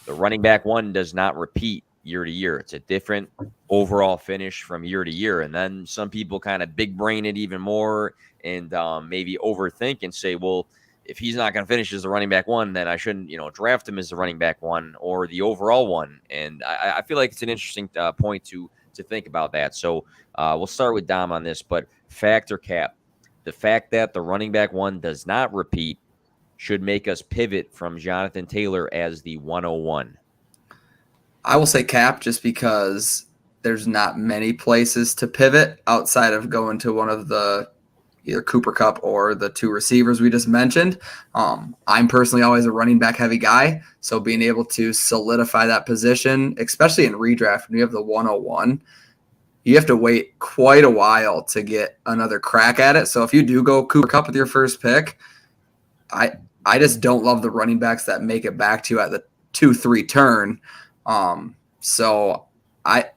the running back 1 does not repeat year to year. It's a different overall finish from year to year. And then some people kind of big brain it even more and maybe overthink and say, well, if he's not going to finish as the running back 1, then I shouldn't, draft him as the running back 1 or the overall 1. And I feel like it's an interesting point to think about that. So we'll start with Dom on this, but fact or cap, the fact that the running back 1 does not repeat should make us pivot from Jonathan Taylor as the 101. I will say cap, just because there's not many places to pivot outside of going to one of the either Cooper Kupp or the 2 receivers we just mentioned. I'm personally always a running back heavy guy, so being able to solidify that position, especially in redraft when you have the 101, you have to wait quite a while to get another crack at it. So if you do go Cooper Kupp with your first pick, I just don't love the running backs that make it back to you at the 2-3 turn. So I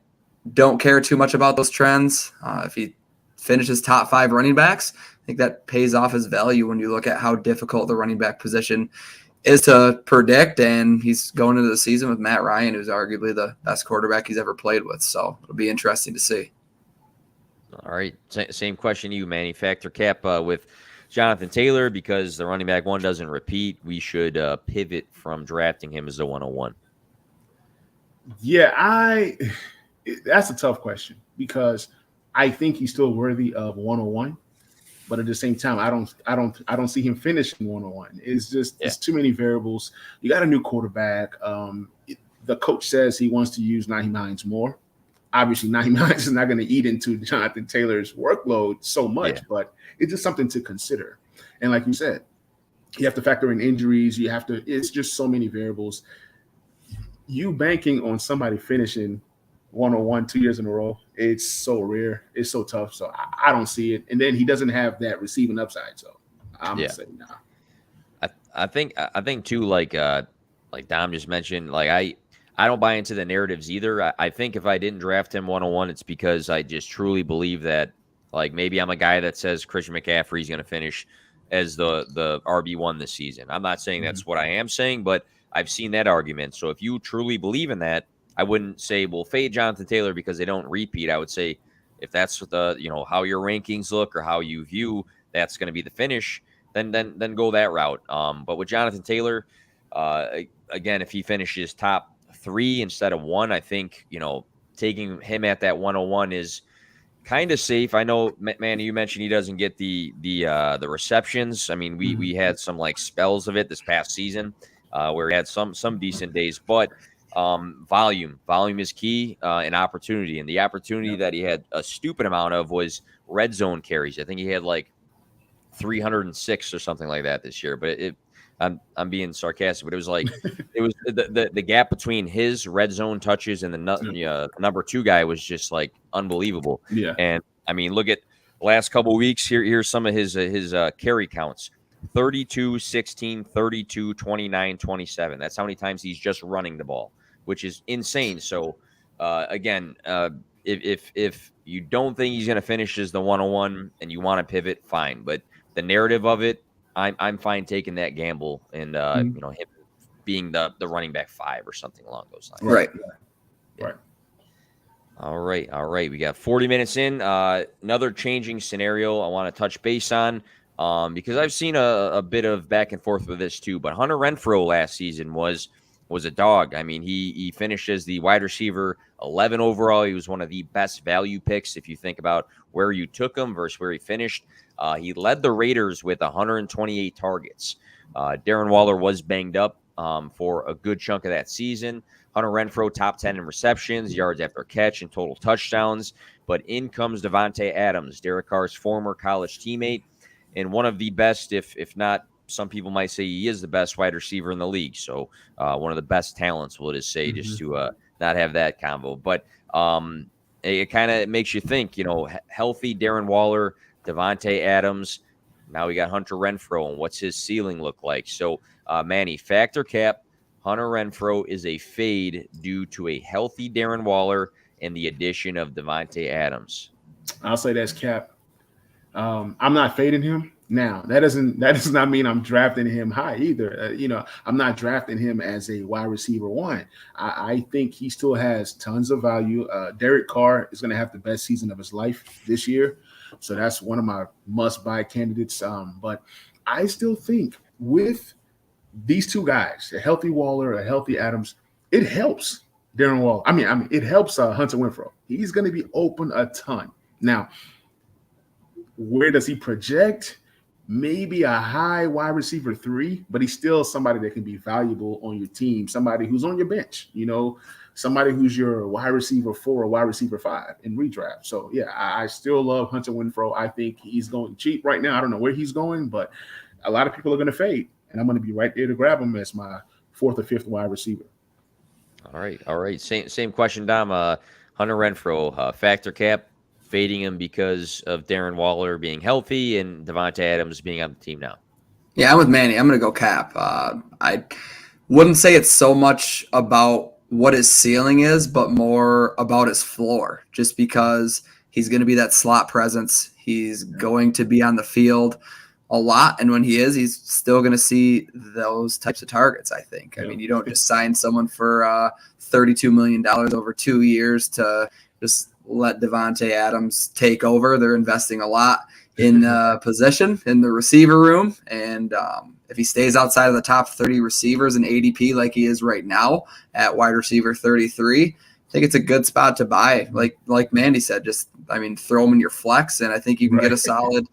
don't care too much about those trends. If he finishes top 5 running backs, I think that pays off his value when you look at how difficult the running back position is to predict. And he's going into the season with Matt Ryan, who's arguably the best quarterback he's ever played with. So it'll be interesting to see. All right. Same question to you, Manny. Factor cap with Jonathan Taylor, because the running back 1 doesn't repeat, we should pivot from drafting him as the 101. Yeah, that's a tough question, because I think he's still worthy of 101, but at the same time, I don't see him finishing 101. It's just it's too many variables. You got a new quarterback. the coach says he wants to use Nyheim Hines more. Obviously, Nyheim Hines is not going to eat into Jonathan Taylor's workload so much, but it's just something to consider. And like you said, you have to factor in injuries. It's just so many variables. You banking on somebody finishing 101 2 years in a row, it's so rare. It's so tough. So I don't see it. And then he doesn't have that receiving upside. So I'm going to say nah. I think too, like Dom just mentioned, like I don't buy into the narratives either. I think if I didn't draft him 101, it's because I just truly believe that, like, maybe I'm a guy that says Christian McCaffrey's going to finish as the RB1 this season. I'm not saying that's what I am saying, but I've seen that argument. So if you truly believe in that, I wouldn't say, well, fade Jonathan Taylor because they don't repeat. I would say if that's what how your rankings look or how you view that's going to be the finish, then go that route. But with Jonathan Taylor, again, if he finishes top 3 instead of 1, I think, taking him at that 101 is kind of safe. I know, Manny, you mentioned he doesn't get the receptions. I mean, we had some like spells of it this past season where he had some decent days, but volume is key, and opportunity. And the opportunity that he had a stupid amount of was red zone carries. I think he had like 306 or something like that this year, but I'm being sarcastic, but it was like it was the gap between his red zone touches and the number 2 guy was just like unbelievable. Yeah. And I mean, look at the last couple of weeks. Here's some of his carry counts: 32, 16, 32, 29, 27. That's how many times he's just running the ball, which is insane. So again, if you don't think he's going to finish as the 101 and you want to pivot, fine. But the narrative of it, I'm fine taking that gamble and him being the running back 5 or something along those lines. Right. Right. All right. We got 40 minutes in. Another changing scenario I want to touch base on because I've seen a bit of back and forth with this too. But Hunter Renfrow last season was a dog. I mean, he finished as the wide receiver 11 overall. He was one of the best value picks if you think about where you took him versus where he finished. He led the Raiders with 128 targets. Darren Waller was banged up for a good chunk of that season. Hunter Renfrow, top 10 in receptions, yards after catch, and total touchdowns. But in comes Davante Adams, Derek Carr's former college teammate, and one of the best, if not, some people might say he is the best wide receiver in the league. So one of the best talents, we'll just say, just to not have that combo. But it kind of makes you think, healthy Darren Waller, Davante Adams. Now we got Hunter Renfrow, and what's his ceiling look like? So, Manny, factor cap, Hunter Renfrow is a fade due to a healthy Darren Waller and the addition of Davante Adams. I'll say that's cap. I'm not fading him. Now, that does not mean I'm drafting him high either. I'm not drafting him as a wide receiver 1. I think he still has tons of value. Derek Carr is going to have the best season of his life this year. So that's one of my must-buy candidates. But I still think with these 2 guys, a healthy Waller, a healthy Adams, it helps Darren Waller. I mean, it helps Hunter Renfrow. He's going to be open a ton. Now, where does he project? Maybe a high wide receiver 3, but he's still somebody that can be valuable on your team, somebody who's on your bench, somebody who's your wide receiver 4 or wide receiver 5 in redraft. So, yeah, I still love Hunter Renfrow. I think he's going cheap right now. I don't know where he's going, but a lot of people are going to fade, and I'm going to be right there to grab him as my 4th or 5th wide receiver. All right. Same question, Dom. Hunter Renfrow, factor cap, fading him because of Darren Waller being healthy and Davante Adams being on the team now. Yeah, I'm with Manny. I'm going to go cap. I wouldn't say it's so much about what his ceiling is, but more about his floor, just because he's going to be that slot presence. He's going to be on the field a lot. And when he is, he's still going to see those types of targets, I think. I mean, you don't just sign someone for $32 million over 2 years to just let Davante Adams take over. They're investing a lot in position in the receiver room. And if he stays outside of the top 30 receivers in ADP like he is right now at wide receiver 33, I think it's a good spot to buy. Like Mandy said, throw him in your flex, and I think you can get a solid,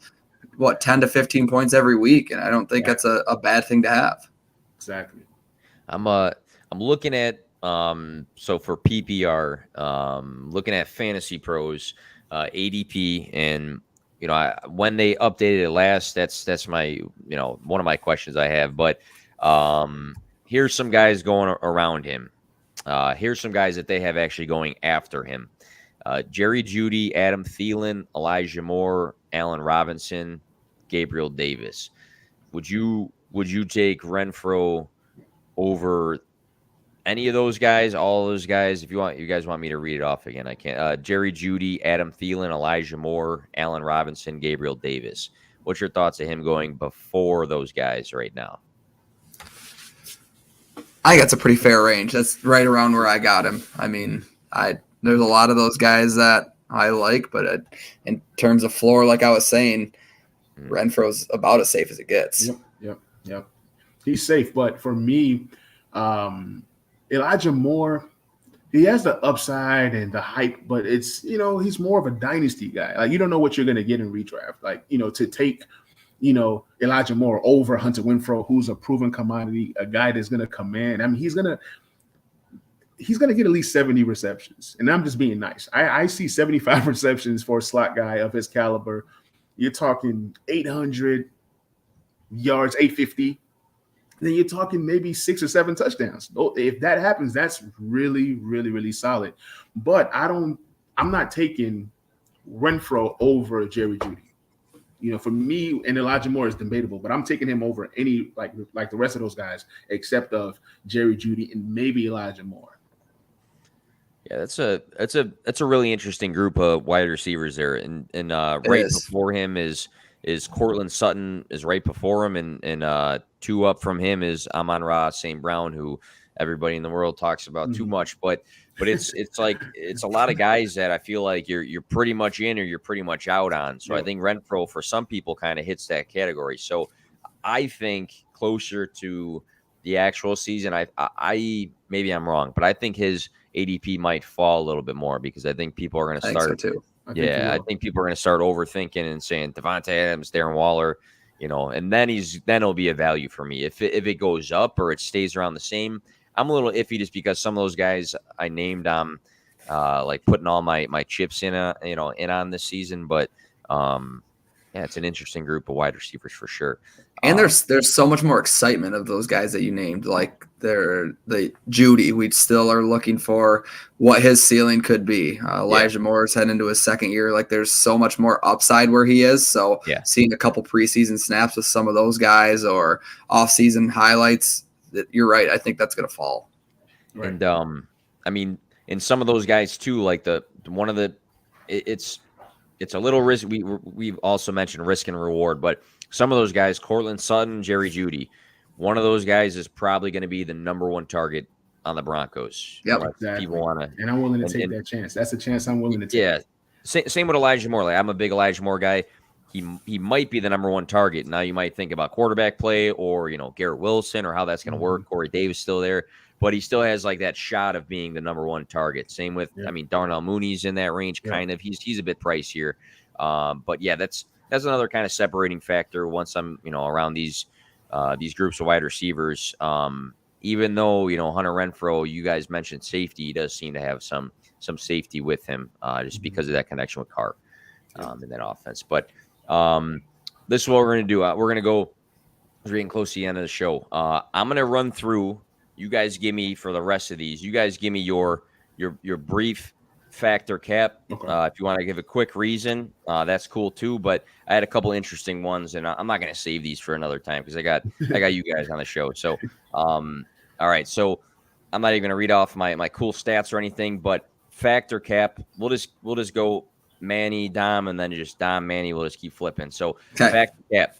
10 to 15 points every week. And I don't think that's a bad thing to have. Exactly. I'm looking at So for PPR, looking at Fantasy Pros, ADP, and when they updated it last, that's my one of my questions I have. But here's some guys going around him. Here's some guys that they have actually going after him. Jerry Jeudy, Adam Thielen, Elijah Moore, Allen Robinson, Gabriel Davis. Would you take Renfrow over any of those guys, all those guys? If you guys want me to read it off again, I can. Jerry Jeudy, Adam Thielen, Elijah Moore, Allen Robinson, Gabriel Davis. What's your thoughts of him going before those guys right now? I think that's a pretty fair range. That's right around where I got him. I mean, there's a lot of those guys that I like, but in terms of floor, like I was saying, Renfro's about as safe as it gets. Yep. He's safe, but for me, Elijah Moore, he has the upside and the hype, but it's, he's more of a dynasty guy. Like, you don't know what you're going to get in redraft. Like, to take, Elijah Moore over Hunter Renfrow, who's a proven commodity, a guy that's going to command. I mean, he's going to get at least 70 receptions. And I'm just being nice. I see 75 receptions for a slot guy of his caliber. You're talking 800 yards, 850. Then you're talking maybe 6 or 7 touchdowns. If that happens, that's really, really, really solid. But I'm not taking Renfrow over Jerry Jeudy. For me, and Elijah Moore is debatable, but I'm taking him over any like the rest of those guys, except of Jerry Jeudy and maybe Elijah Moore. Yeah, that's a really interesting group of wide receivers there, and right before him is Cortland Sutton is right before him, and 2 up from him is Amon-Ra St. Brown, who everybody in the world talks about too much, but it's like it's a lot of guys that I feel like you're pretty much in or you're pretty much out on. So I think Renfrow for some people kind of hits that category. So I think closer to the actual season, I maybe I'm wrong, but I think his ADP might fall a little bit more because I think people are going to start. I think so too. I think people are going to start overthinking and saying Devontae Adams, Darren Waller, and then it'll be a value for me. If it goes up or it stays around the same, I'm a little iffy just because some of those guys I named, like putting all my chips in on this season. But it's an interesting group of wide receivers for sure. And there's so much more excitement of those guys that you named, like the Jeudy. We still are looking for what his ceiling could be. Elijah Moore's heading into his second year. Like there's so much more upside where he is. So seeing a couple preseason snaps with some of those guys or off-season highlights, you're right. I think that's going to fall. Right. And I mean, in some of those guys too, like it's a little risk. We've also mentioned risk and reward, but some of those guys, Cortland Sutton, Jerry Jeudy, one of those guys is probably going to be the number 1 target on the Broncos. Yep, exactly. People want to, and I'm willing to take that chance. That's a chance I'm willing to take. Yeah, same with Elijah Moore. Like I'm a big Elijah Moore guy. He might be the number 1 target. Now you might think about quarterback play or Garrett Wilson or how that's going to work. Corey Davis still there, but he still has like that shot of being the number 1 target. Same with Darnell Mooney's in that range, kind of. He's a bit pricier, but that's another kind of separating factor. Once I'm around these groups of wide receivers, even though Hunter Renfrow, you guys mentioned safety, he does seem to have some safety with him just because of that connection with Carr in that offense. But this is what we're going to do. We're going to go. We're getting close to the end of the show. I'm going to run through. You guys give me for the rest of these. You guys give me your brief factor cap. Okay. If you want to give a quick reason, that's cool too. But I had a couple interesting ones, and I'm not going to save these for another time because I got you guys on the show. So, all right. So I'm not even going to read off my cool stats or anything, but factor cap. We'll just go Manny, Dom, and then just Dom, Manny. We'll just keep flipping. So factor cap.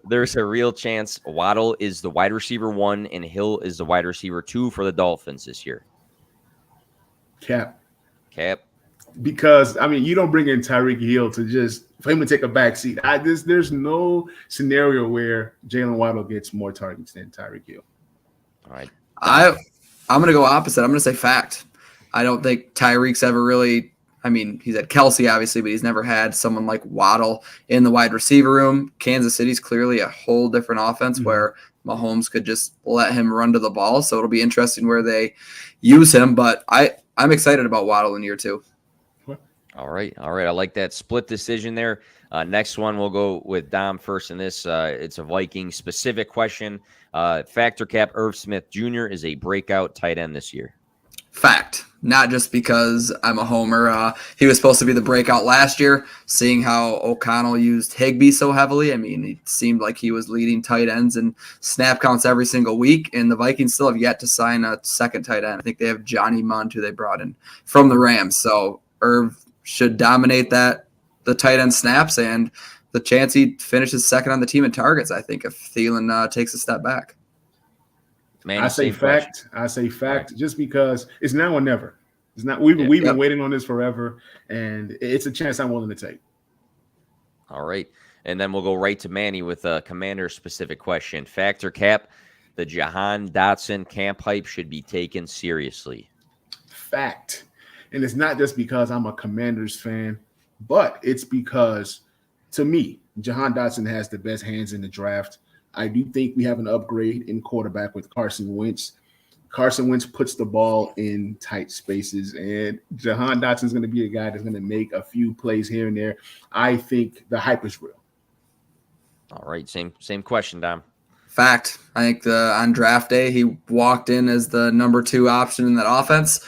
There's a real chance Waddle is the wide receiver 1 and Hill is the wide receiver 2 for the Dolphins this year. Cap. Because you don't bring in Tyreek Hill for him to take a back seat. There's no scenario where Jalen Waddle gets more targets than Tyreek Hill. All right. I'm going to go opposite. I'm going to say fact. I don't think Tyreek's ever really. He's had Kelsey, obviously, but he's never had someone like Waddle in the wide receiver room. Kansas City's clearly a whole different offense where Mahomes could just let him run to the ball. So it'll be interesting where they use him. But I'm excited about Waddle in year 2. All right. I like that split decision there. Next one, we'll go with Dom first in this. It's a Viking-specific question. Factor cap Irv Smith Jr. is a breakout tight end this year. Fact. Not just because I'm a homer. He was supposed to be the breakout last year. Seeing how O'Connell used Higbee so heavily, I mean, it seemed like he was leading tight ends and snap counts every single week, and the Vikings still have yet to sign a second tight end. I think they have Johnny Munt, who they brought in from the Rams. So Irv should dominate the tight end snaps, and the chance he finishes second on the team in targets, I think, if Thielen takes a step back. Man, I say fact. Just because it's now or never. It's not. We've been waiting on this forever, and it's a chance I'm willing to take. All right, and then we'll go right to Manny with a commander-specific question. Factor cap, the Jahan Dotson camp hype should be taken seriously. Fact, and it's not just because I'm a Commanders fan, but it's because, to me, Jahan Dotson has the best hands in the draft. I do think we have an upgrade in quarterback with Carson Wentz. Carson Wentz puts the ball in tight spaces, and Jahan Dotson is going to be a guy that's going to make a few plays here and there. I think the hype is real. All right, same question, Dom. Fact. I think on draft day, he walked in as the number 2 option in that offense.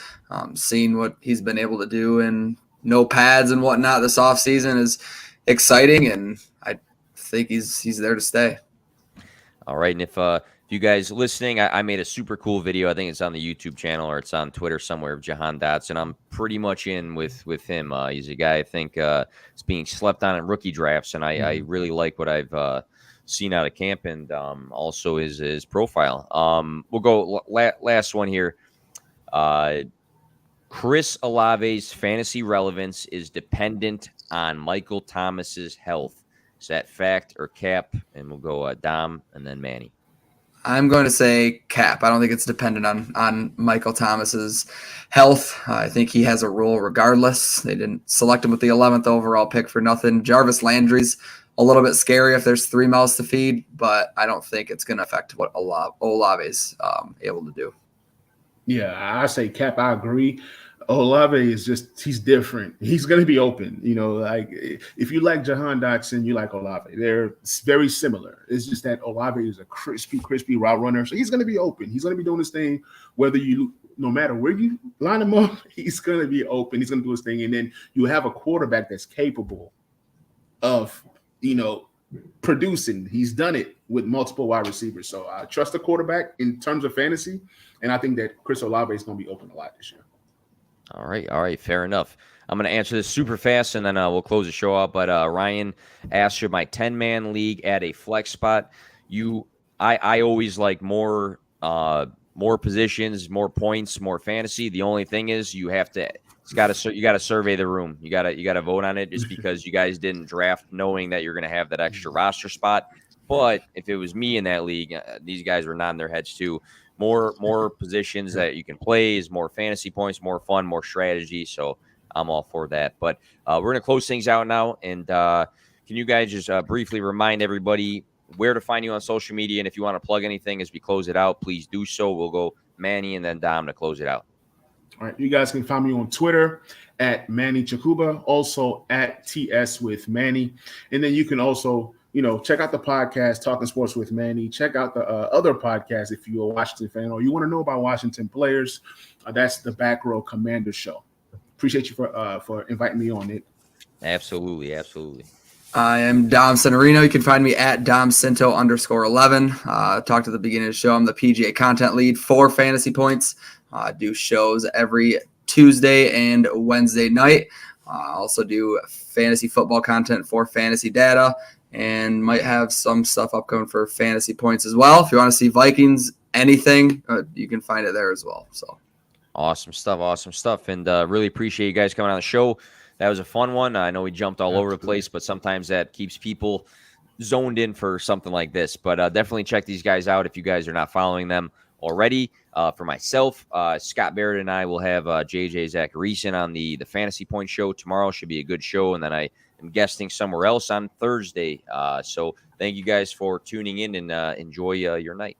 Seeing what he's been able to do and no pads and whatnot this offseason is exciting, and I think he's there to stay. All right, and if you guys listening, I made a super cool video. I think it's on the YouTube channel or it's on Twitter somewhere of Jahan Dotson. I'm pretty much in with him. He's a guy I think is being slept on in rookie drafts, and I really like what I've seen out of camp and also his profile. We'll go last one here. Chris Olave's fantasy relevance is dependent on Michael Thomas's health. Is that fact or cap? And we'll go Dom and then Manny. I'm going to say cap. I don't think it's dependent on Michael Thomas's health. I think he has a role regardless. They didn't select him with the 11th overall pick for nothing. Jarvis Landry's a little bit scary if there's 3 mouths to feed, but I don't think it's going to affect what Olave's able to do. Yeah, I say cap. I agree. Olave is he's different. He's going to be open. Like if you like Jahan Dotson, you like Olave. They're very similar. It's just that Olave is a crispy route runner. So he's going to be open. He's going to be doing his thing. No matter where you line him up, he's going to be open. He's going to do his thing. And then you have a quarterback that's capable of, producing. He's done it with multiple wide receivers. So I trust the quarterback in terms of fantasy. And I think that Chris Olave is going to be open a lot this year. All right, fair enough. I'm going to answer this super fast, and then we'll close the show out. But Ryan asked, should my 10-man league add a flex spot? I always like more positions, more points, more fantasy. The only thing is you got to survey the room. You got to vote on it just because you guys didn't draft knowing that you're going to have that extra roster spot. But if it was me in that league, these guys were nodding their heads too. More positions that you can play is more fantasy points, more fun, more strategy. So I'm all for that. But we're going to close things out now. And can you guys just briefly remind everybody where to find you on social media? And if you want to plug anything as we close it out, please do so. We'll go Manny and then Dom to close it out. All right. You guys can find me on Twitter at Manny Chakuba, also at TS with Manny. And then you can also check out the podcast, Talking Sports with Manny. Check out the other podcast if you're a Washington fan or you want to know about Washington players. That's the Back Row Commander Show. Appreciate you for inviting me on it. Absolutely. I am Dom Centorino. You can find me at DomCento_11. Talked at the beginning of the show. I'm the PGA content lead for Fantasy Points. Do shows every Tuesday and Wednesday night. Also do fantasy football content for Fantasy Data. And might have some stuff upcoming for Fantasy Points as well. If you want to see Vikings, anything, you can find it there as well. So awesome stuff. And really appreciate you guys coming on the show. That was a fun one. I know we jumped all over the place, but sometimes that keeps people zoned in for something like this. But definitely check these guys out if you guys are not following them already. For myself, Scott Barrett and I will have JJ Zacharyson on the Fantasy Point show tomorrow. Should be a good show. And then I am guesting somewhere else on Thursday. So Thank you guys for tuning in, and enjoy your night.